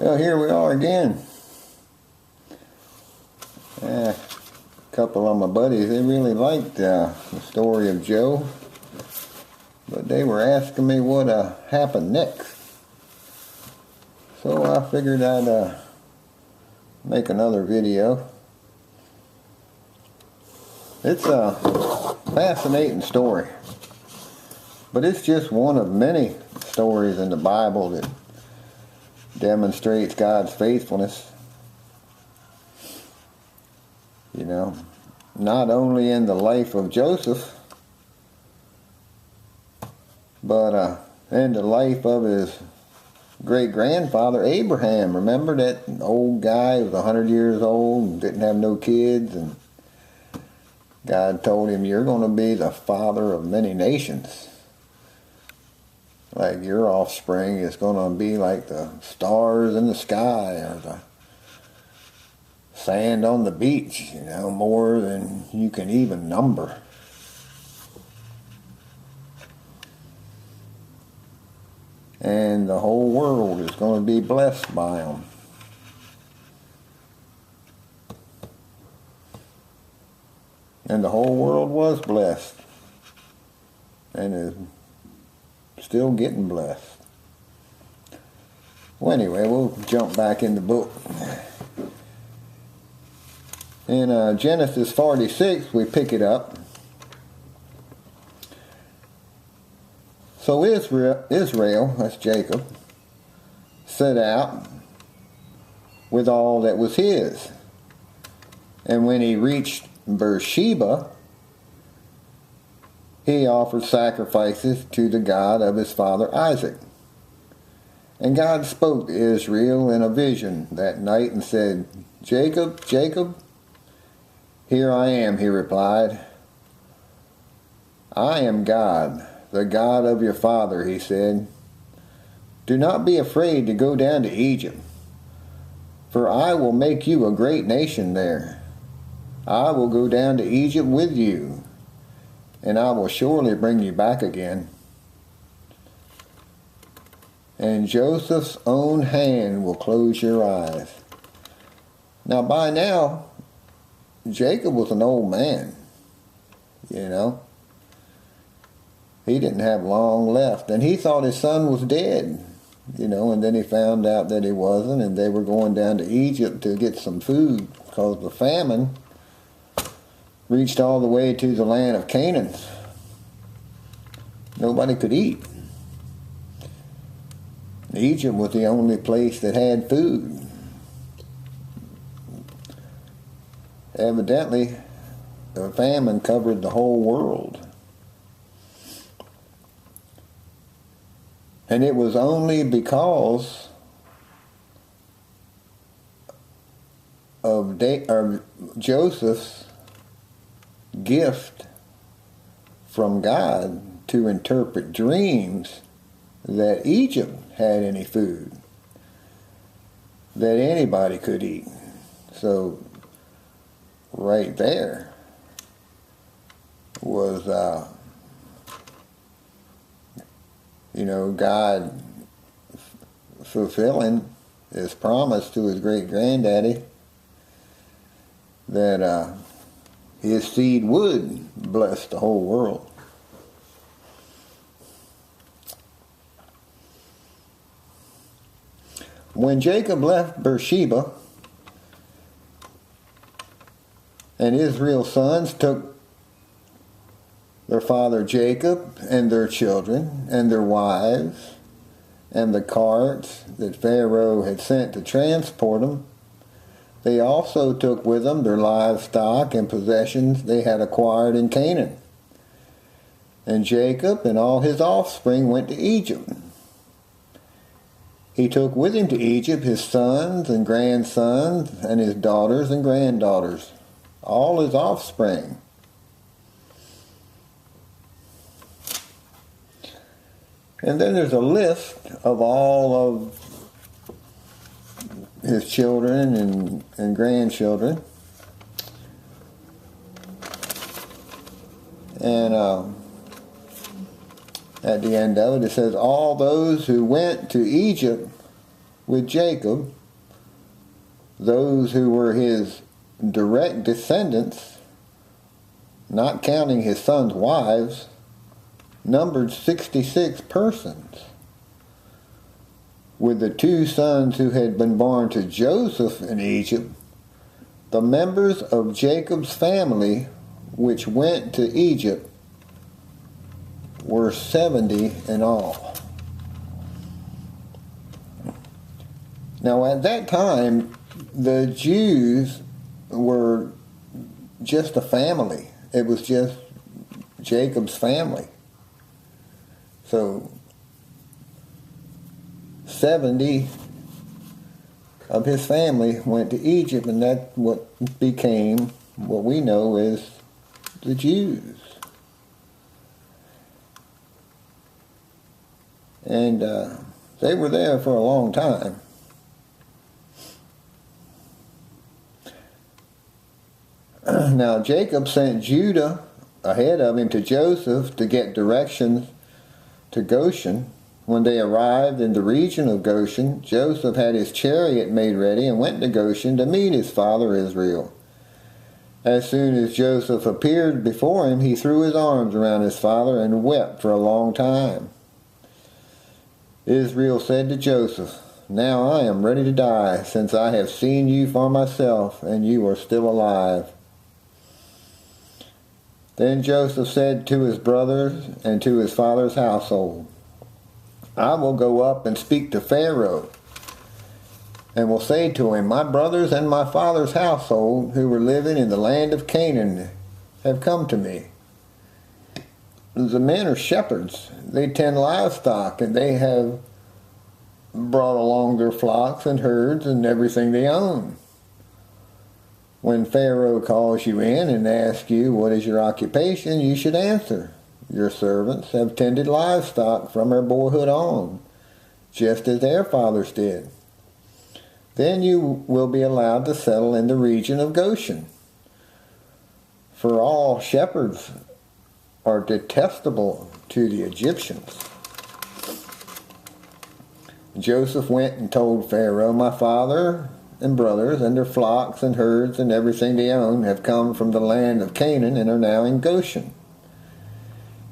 Well, here we are again. A couple of my buddies, they really liked the story of Joe, but they were asking me what happened next. So I figured I'd make another video. It's a fascinating story, but it's just one of many stories in the Bible that demonstrates God's faithfulness. You know, not only in the life of Joseph, but in the life of his great-grandfather Abraham. Remember that old guy who was 100 years old and didn't have no kids, and God told him, "You're going to be the father of many nations. Like your offspring is going to be like the stars in the sky or the sand on the beach, you know, more than you can even number." And the whole world is going to be blessed by them. And the whole world was blessed. And is still getting blessed. Well, anyway, we'll jump back in the book. In Genesis 46, we pick it up. So Israel, that's Jacob, set out with all that was his. And when he reached Beersheba, he offered sacrifices to the God of his father Isaac. And God spoke to Israel in a vision that night and said, "Jacob, Jacob." "Here I am," he replied. "I am God, the God of your father," he said. "Do not be afraid to go down to Egypt, for I will make you a great nation there. I will go down to Egypt with you, and I will surely bring you back again. And Joseph's own hand will close your eyes." Now by now, Jacob was an old man, you know. He didn't have long left, and he thought his son was dead, you know, and then he found out that he wasn't, and they were going down to Egypt to get some food because the famine reached all the way to the land of Canaan. Nobody could eat. Egypt was the only place that had food. Evidently, the famine covered the whole world. And it was only because of Joseph's gift from God to interpret dreams that Egypt had any food that anybody could eat. So right there was God fulfilling his promise to his great-granddaddy that his seed would bless the whole world. When Jacob left Beersheba, and Israel's sons took their father Jacob and their children and their wives and the carts that Pharaoh had sent to transport them, they also took with them their livestock and possessions they had acquired in Canaan. And Jacob and all his offspring went to Egypt. He took with him to Egypt his sons and grandsons and his daughters and granddaughters, all his offspring. And then there's a list of all of his children and grandchildren. And at the end of it, it says, all those who went to Egypt with Jacob those who were his direct descendants, not counting his sons' wives, numbered 66 persons. With the 2 sons who had been born to Joseph in Egypt, the members of Jacob's family which went to Egypt were 70 in all. Now at that time, the Jews were just a family. It was just Jacob's family. So 70 of his family went to Egypt, and that's what became what we know as the Jews. And they were there for a long time. Now Jacob sent Judah ahead of him to Joseph to get directions to Goshen. When they arrived in the region of Goshen, Joseph had his chariot made ready and went to Goshen to meet his father Israel. As soon as Joseph appeared before him, he threw his arms around his father and wept for a long time. Israel said to Joseph, "Now I am ready to die, since I have seen you for myself, and you are still alive." Then Joseph said to his brothers and to his father's household, "I will go up and speak to Pharaoh, and will say to him, my brothers and my father's household, who were living in the land of Canaan, have come to me. The men are shepherds. They tend livestock, and they have brought along their flocks and herds and everything they own. When Pharaoh calls you in and asks you, what is your occupation, you should answer, your servants have tended livestock from our boyhood on, just as their fathers did. Then you will be allowed to settle in the region of Goshen. For all shepherds are detestable to the Egyptians." Joseph went and told Pharaoh, "My father and brothers and their flocks and herds and everything they own have come from the land of Canaan and are now in Goshen."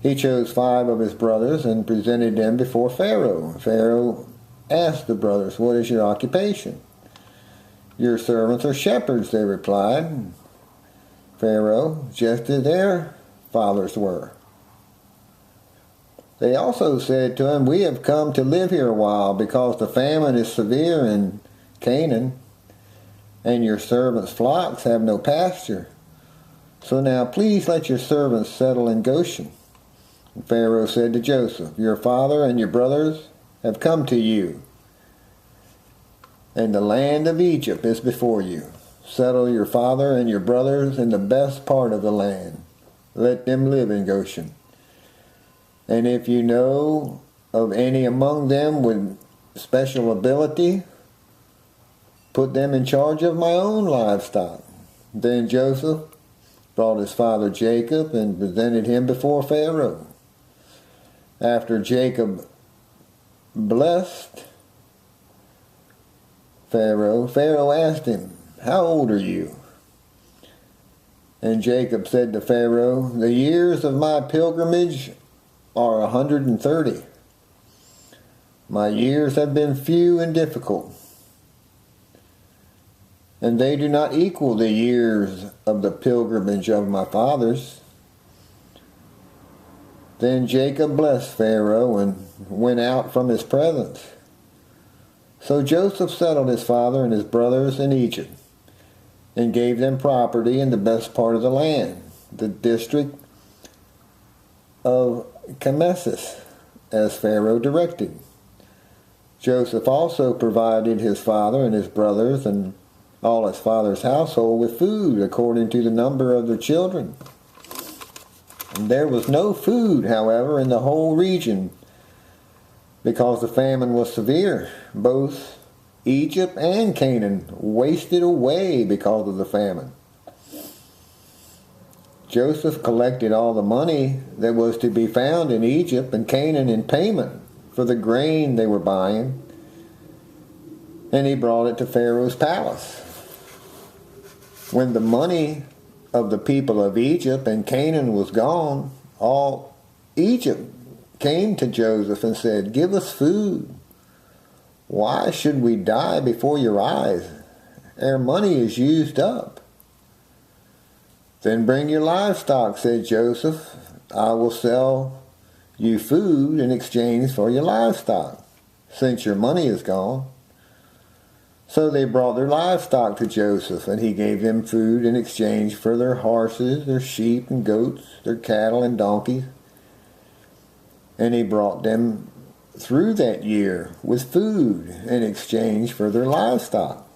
He chose 5 of his brothers and presented them before Pharaoh. Pharaoh asked the brothers, "What is your occupation?" "Your servants are shepherds," they replied. Pharaoh, just as their fathers were. They also said to him, "We have come to live here a while because the famine is severe in Canaan, and your servants' flocks have no pasture. So now please let your servants settle in Goshen." And Pharaoh said to Joseph, "Your father and your brothers have come to you, and the land of Egypt is before you. Settle your father and your brothers in the best part of the land. Let them live in Goshen. And if you know of any among them with special ability, put them in charge of my own livestock." Then Joseph brought his father Jacob and presented him before Pharaoh. After Jacob blessed Pharaoh, Pharaoh asked him, "How old are you?" And Jacob said to Pharaoh, "The years of my pilgrimage are 130. My years have been few and difficult, and they do not equal the years of the pilgrimage of my fathers." Then Jacob blessed Pharaoh and went out from his presence. So Joseph settled his father and his brothers in Egypt, and gave them property in the best part of the land, the district of Camessus, as Pharaoh directed. Joseph also provided his father and his brothers and all his father's household with food according to the number of their children. And there was no food, however, in the whole region, because the famine was severe. Both Egypt and Canaan wasted away because of the famine. Joseph collected all the money that was to be found in Egypt and Canaan in payment for the grain they were buying, and he brought it to Pharaoh's palace. When the money of the people of Egypt and Canaan was gone, all Egypt came to Joseph and said, "Give us food. Why should we die before your eyes? Our money is used up." "Then bring your livestock," said Joseph. "I will sell you food in exchange for your livestock, since your money is gone." So they brought their livestock to Joseph, and he gave them food in exchange for their horses, their sheep and goats, their cattle and donkeys. And he brought them through that year with food in exchange for their livestock.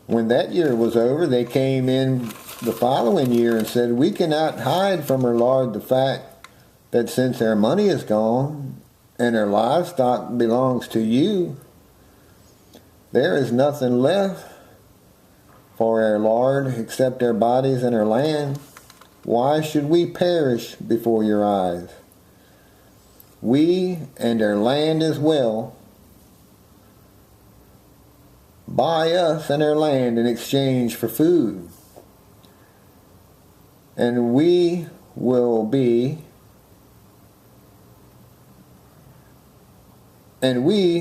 When that year was over, they came in the following year and said, "We cannot hide from our Lord the fact that since our money is gone and our livestock belongs to you, there is nothing left for our Lord except our bodies and our land. Why should we perish before your eyes? We and our land as well. Buy us and our land in exchange for food, and we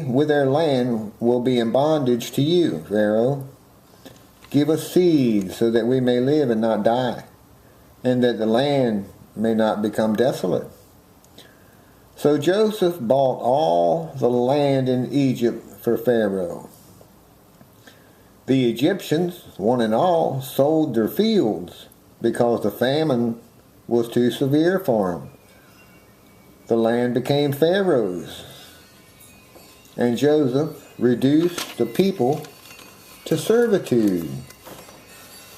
with our land will be in bondage to you, Pharaoh. Give us seed so that we may live and not die, and that the land may not become desolate." So Joseph bought all the land in Egypt for Pharaoh. The Egyptians, one and all, sold their fields because the famine was too severe for them. The land became Pharaoh's, and Joseph reduced the people to servitude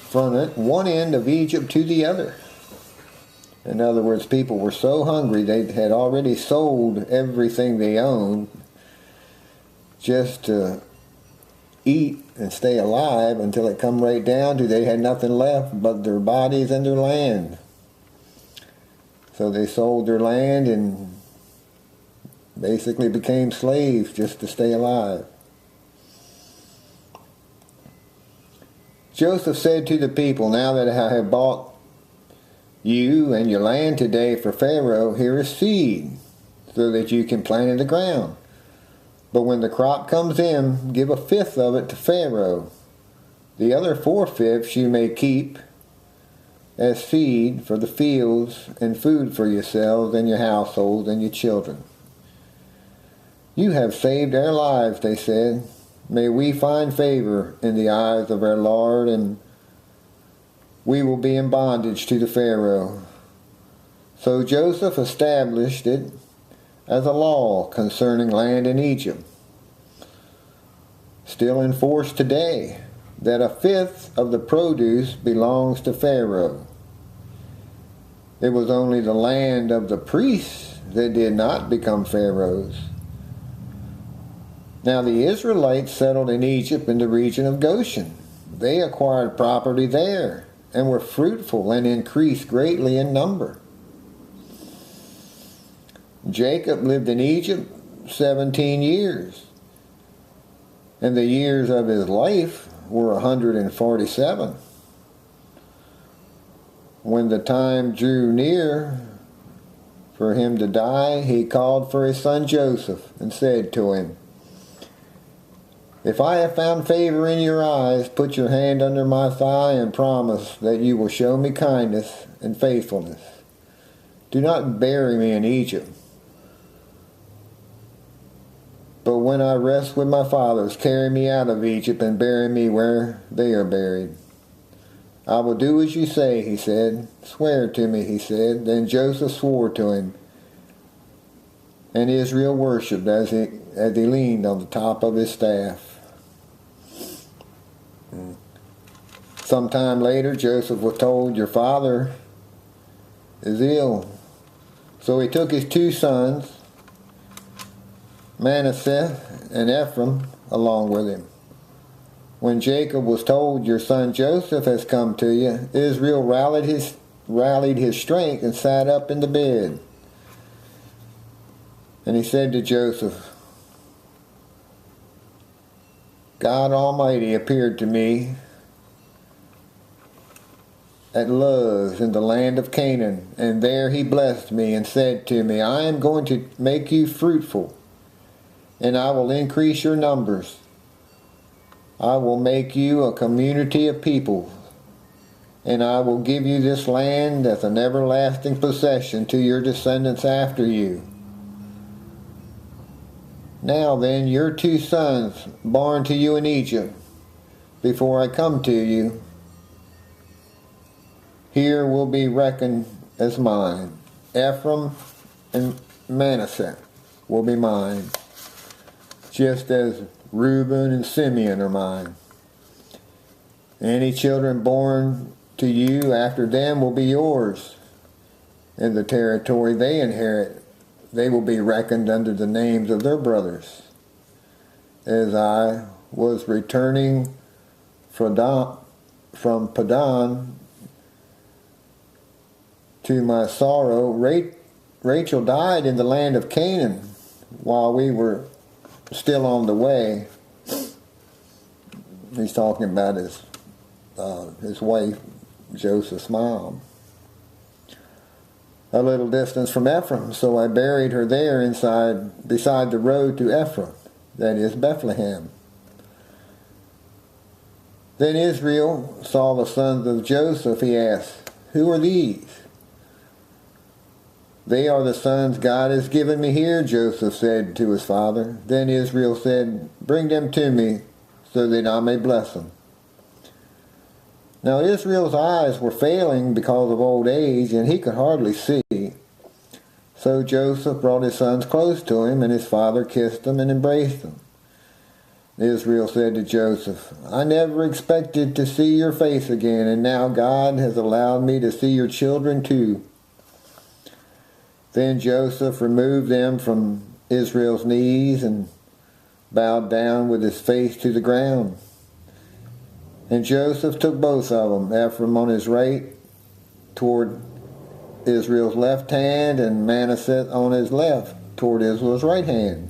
from one end of Egypt to the other. In other words, people were so hungry they had already sold everything they owned just to eat and stay alive, until it come right down to they had nothing left but their bodies and their land. So they sold their land and basically became slaves just to stay alive. Joseph said to the people, "Now that I have bought you and your land today for Pharaoh, here is seed, so that you can plant in the ground. But when the crop comes in, give 1/5 of it to Pharaoh. The other 4/5 you may keep as seed for the fields and food for yourselves and your households and your children." "You have saved our lives," they said. "May we find favor in the eyes of our Lord, and we will be in bondage to the Pharaoh." So Joseph established it as a law concerning land in Egypt, still in force today, that 1/5 of the produce belongs to Pharaoh. It was only the land of the priests that did not become Pharaoh's. Now the Israelites settled in Egypt in the region of Goshen. They acquired property there and were fruitful and increased greatly in number. Jacob lived in Egypt 17 years, and the years of his life were 147. When the time drew near for him to die, he called for his son Joseph and said to him, "If I have found favor in your eyes, put your hand under my thigh and promise that you will show me kindness and faithfulness. Do not bury me in Egypt, but when I rest with my fathers, carry me out of Egypt and bury me where they are buried." "I will do as you say," he said. "Swear to me," he said. Then Joseph swore to him, and Israel worshipped as he leaned on the top of his staff. Sometime later, Joseph was told, "Your father is ill." So he took his 2 sons, Manasseh and Ephraim, along with him. When Jacob was told, "Your son Joseph has come to you," Israel rallied his strength and sat up in the bed. And he said to Joseph, God Almighty appeared to me at Luz in the land of Canaan, and there he blessed me and said to me, I am going to make you fruitful, and I will increase your numbers. I will make you a community of people, and I will give you this land as an everlasting possession to your descendants after you. Now then, your 2 sons, born to you in Egypt, before I come to you, here will be reckoned as mine. Ephraim and Manasseh will be mine, just as Reuben and Simeon are mine. Any children born to you after them will be yours. In the territory they inherit, they will be reckoned under the names of their brothers. As I was returning from Padan to my sorrow, Rachel died in the land of Canaan while we were still on the way. He's talking about his wife, Joseph's mom. A little distance from Ephraim, so I buried her there beside the road to Ephraim, that is Bethlehem. Then Israel saw the sons of Joseph. He asked, Who are these? They are the sons God has given me here, Joseph said to his father. Then Israel said, Bring them to me, so that I may bless them. Now Israel's eyes were failing because of old age, and he could hardly see. So Joseph brought his sons close to him, and his father kissed them and embraced them. Israel said to Joseph, I never expected to see your face again, and now God has allowed me to see your children too. Then Joseph removed them from Israel's knees and bowed down with his face to the ground. And Joseph took both of them, Ephraim on his right toward Israel's left hand, and Manasseh on his left toward Israel's right hand,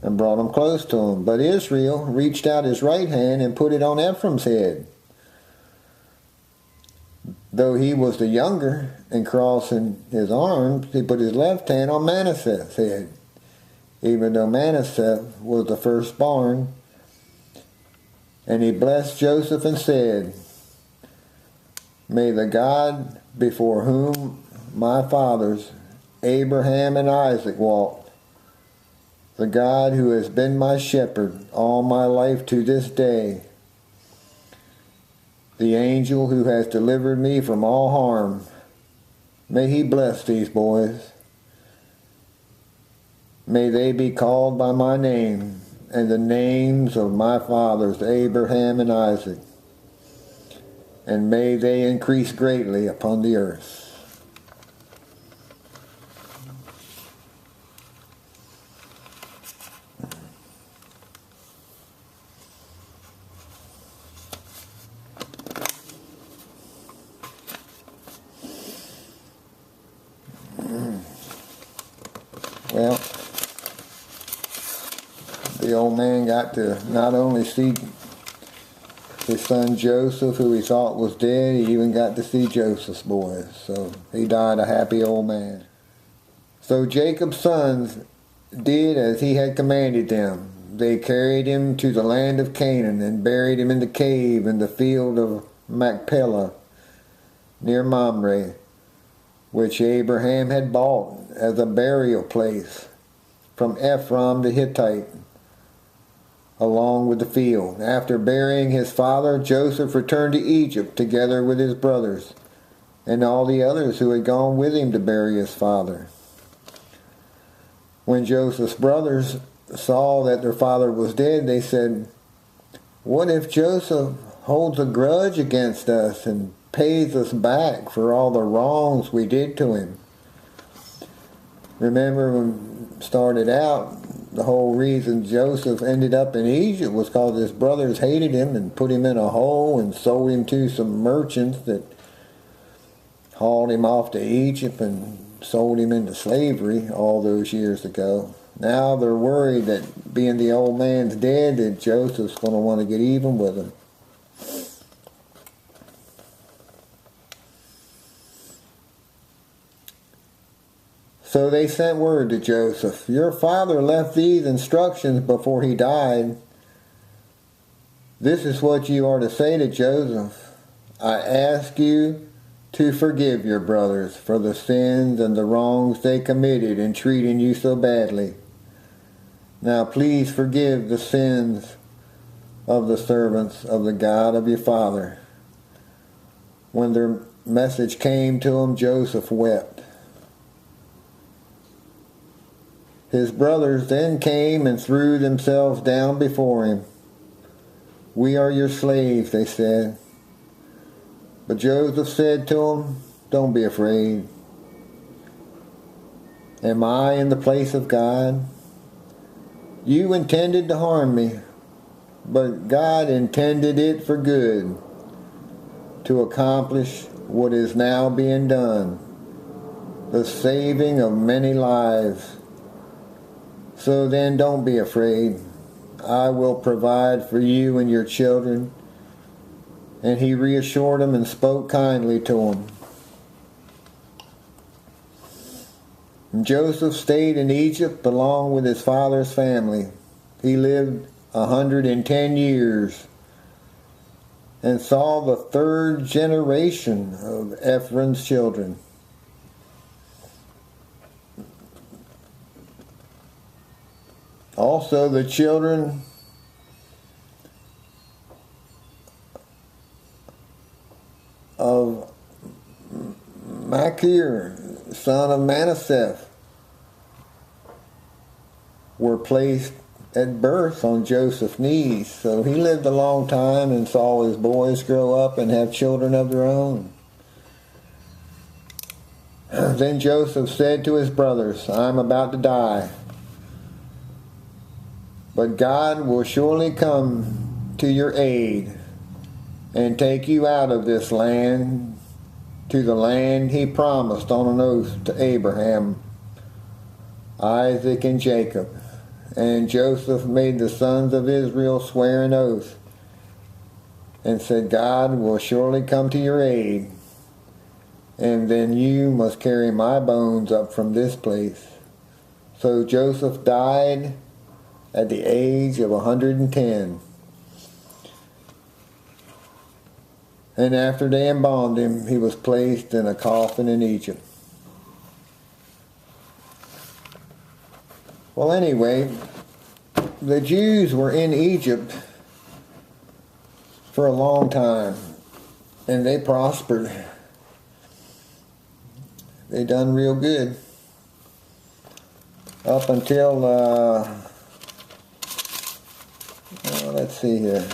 and brought them close to him. But Israel reached out his right hand and put it on Ephraim's head. Though he was the younger, and crossing his arms, he put his left hand on Manasseh's head, even though Manasseh was the firstborn. And he blessed Joseph and said, May the God before whom my fathers, Abraham and Isaac, walked, the God who has been my shepherd all my life to this day, the angel who has delivered me from all harm, may he bless these boys. May they be called by my name and the names of my fathers, Abraham and Isaac, and may they increase greatly upon the earth. Well, the old man got to not only see his son Joseph, who he thought was dead, he even got to see Joseph's boys. So he died a happy old man. So Jacob's sons did as he had commanded them. They carried him to the land of Canaan and buried him in the cave in the field of Machpelah near Mamre, which Abraham had bought as a burial place from Ephraim the Hittite, along with the field. After burying his father, Joseph returned to Egypt together with his brothers and all the others who had gone with him to bury his father. When Joseph's brothers saw that their father was dead, they said, What if Joseph holds a grudge against us and pays us back for all the wrongs we did to him? Remember, when we started out, the whole reason Joseph ended up in Egypt was because his brothers hated him and put him in a hole and sold him to some merchants that hauled him off to Egypt and sold him into slavery all those years ago. Now they're worried that being the old man's dead, that Joseph's going to want to get even with him. So they sent word to Joseph, "Your father left these instructions before he died. This is what you are to say to Joseph. I ask you to forgive your brothers for the sins and the wrongs they committed in treating you so badly. Now please forgive the sins of the servants of the God of your father." When their message came to him, Joseph wept. His brothers then came and threw themselves down before him. "We are your slaves," they said. But Joseph said to them, "Don't be afraid. Am I in the place of God? You intended to harm me, but God intended it for good, to accomplish what is now being done, the saving of many lives. So then don't be afraid. I will provide for you and your children." And he reassured him and spoke kindly to him. And Joseph stayed in Egypt along with his father's family. He lived 110 years and saw the third generation of Ephraim's children. Also the children of Machir, son of Manasseh, were placed at birth on Joseph's knees. So he lived a long time and saw his boys grow up and have children of their own. Then Joseph said to his brothers, "I'm about to die, but God will surely come to your aid and take you out of this land to the land he promised on an oath to Abraham, Isaac, and Jacob." And Joseph made the sons of Israel swear an oath and said, "God will surely come to your aid, and then you must carry my bones up from this place." So Joseph died at the age of 110. And after they embalmed him, he was placed in a coffin in Egypt. Well, anyway, the Jews were in Egypt for a long time, and they prospered. They done real good up until, let's see here.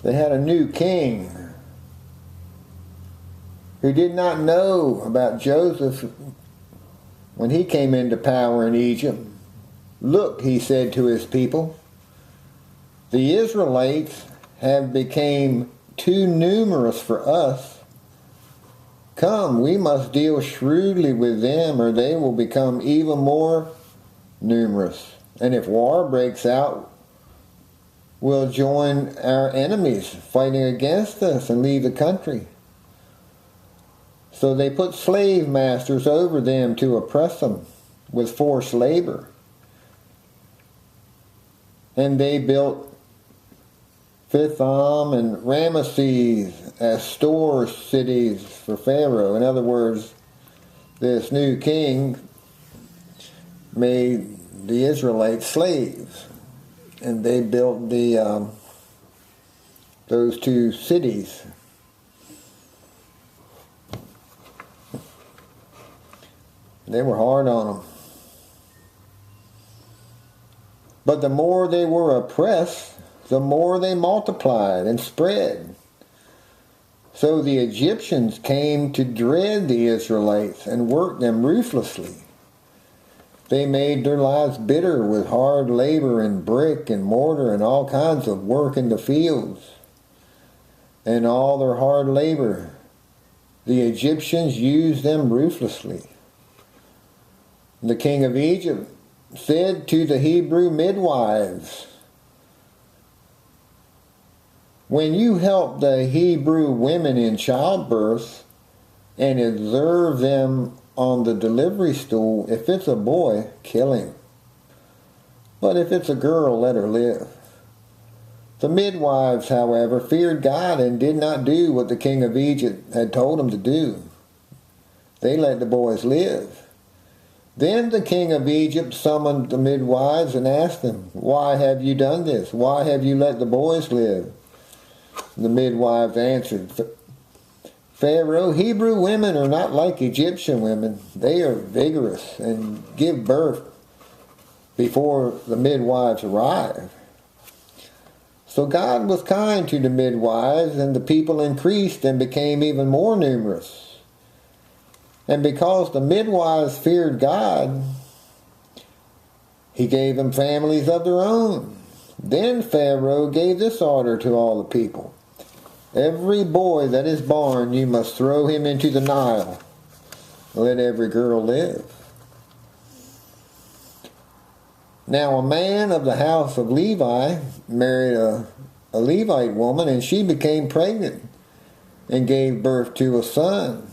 They had a new king who did not know about Joseph when he came into power in Egypt. "Look," he said to his people, "the Israelites have become too numerous for us. Come, we must deal shrewdly with them, or they will become even more numerous. And if war breaks out, we'll join our enemies fighting against us and leave the country." So they put slave masters over them to oppress them with forced labor. And they built Pithom and Ramesses as store cities for Pharaoh. In other words, this new king made the Israelites slaves. And they built those two cities. They were hard on them. But the more they were oppressed, the more they multiplied and spread. So the Egyptians came to dread the Israelites and worked them ruthlessly. They made their lives bitter with hard labor and brick and mortar and all kinds of work in the fields. And all their hard labor, the Egyptians used them ruthlessly. The king of Egypt said to the Hebrew midwives, "When you help the Hebrew women in childbirth and observe them on the delivery stool, if it's a boy, kill him. But if it's a girl, let her live." The midwives, however, feared God and did not do what the king of Egypt had told them to do. They let the boys live. Then the king of Egypt summoned the midwives and asked them, "Why have you done this? Why have you let the boys live?" The midwives answered, "Pharaoh, Hebrew women are not like Egyptian women. They are vigorous and give birth before the midwives arrive." So God was kind to the midwives, and the people increased and became even more numerous. And because the midwives feared God, He gave them families of their own. Then Pharaoh gave this order to all the people: "Every boy that is born, you must throw him into the Nile. Let every girl live." Now a man of the house of Levi married a Levite woman, and she became pregnant and gave birth to a son.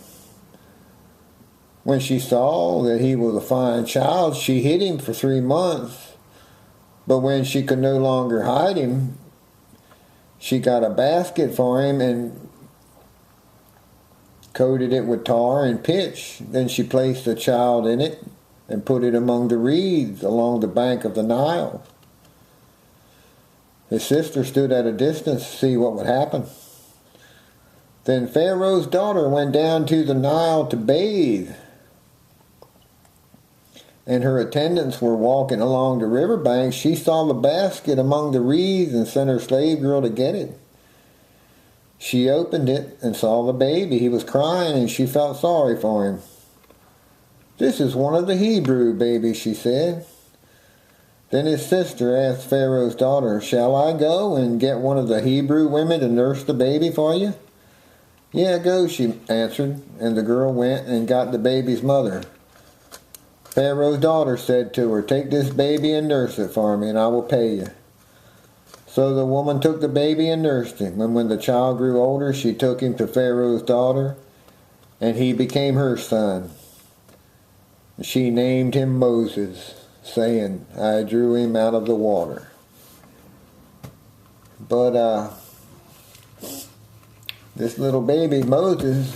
When she saw that he was a fine child, she hid him for 3 months. But when she could no longer hide him, she got a basket for him and coated it with tar and pitch. Then she placed the child in it and put it among the reeds along the bank of the Nile. His sister stood at a distance to see what would happen. Then Pharaoh's daughter went down to the Nile to bathe, and her attendants were walking along the riverbank. She saw the basket among the reeds and sent her slave girl to get it. She opened it and saw the baby. He was crying, and she felt sorry for him. "This is one of the Hebrew babies," she said. Then his sister asked Pharaoh's daughter, "Shall I go and get one of the Hebrew women to nurse the baby for you?" "Yeah, go," she answered, and the girl went and got the baby's mother. Pharaoh's daughter said to her, "Take this baby and nurse it for me, and I will pay you." So the woman took the baby and nursed him, and when the child grew older, she took him to Pharaoh's daughter, and he became her son. She named him Moses, saying, "I drew him out of the water." But this little baby, Moses,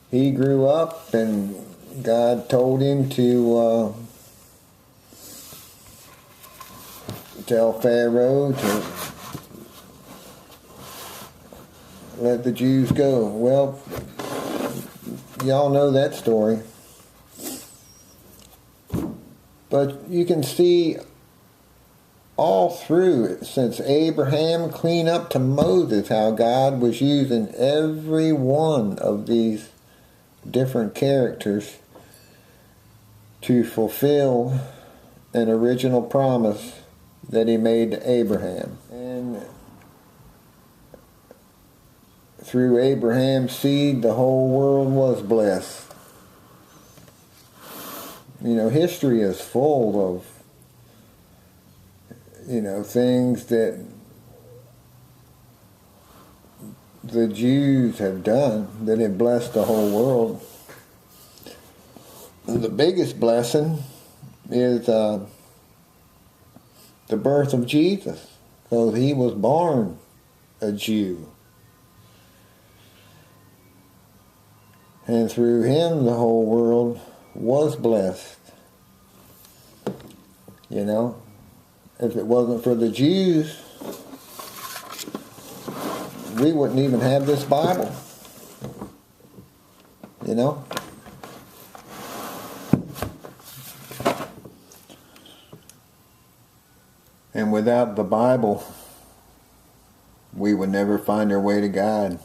he grew up, and God told him to tell Pharaoh to let the Jews go. Well, y'all know that story. But you can see all through it, since Abraham clean up to Moses, how God was using every one of these different characters to fulfill an original promise that He made to Abraham. And through Abraham's seed, the whole world was blessed. You know, history is full of, things that the Jews have done that have blessed the whole world. The biggest blessing is the birth of Jesus, because He was born a Jew. And through Him, the whole world was blessed. If it wasn't for the Jews, we wouldn't even have this Bible. And without the Bible, we would never find our way to God.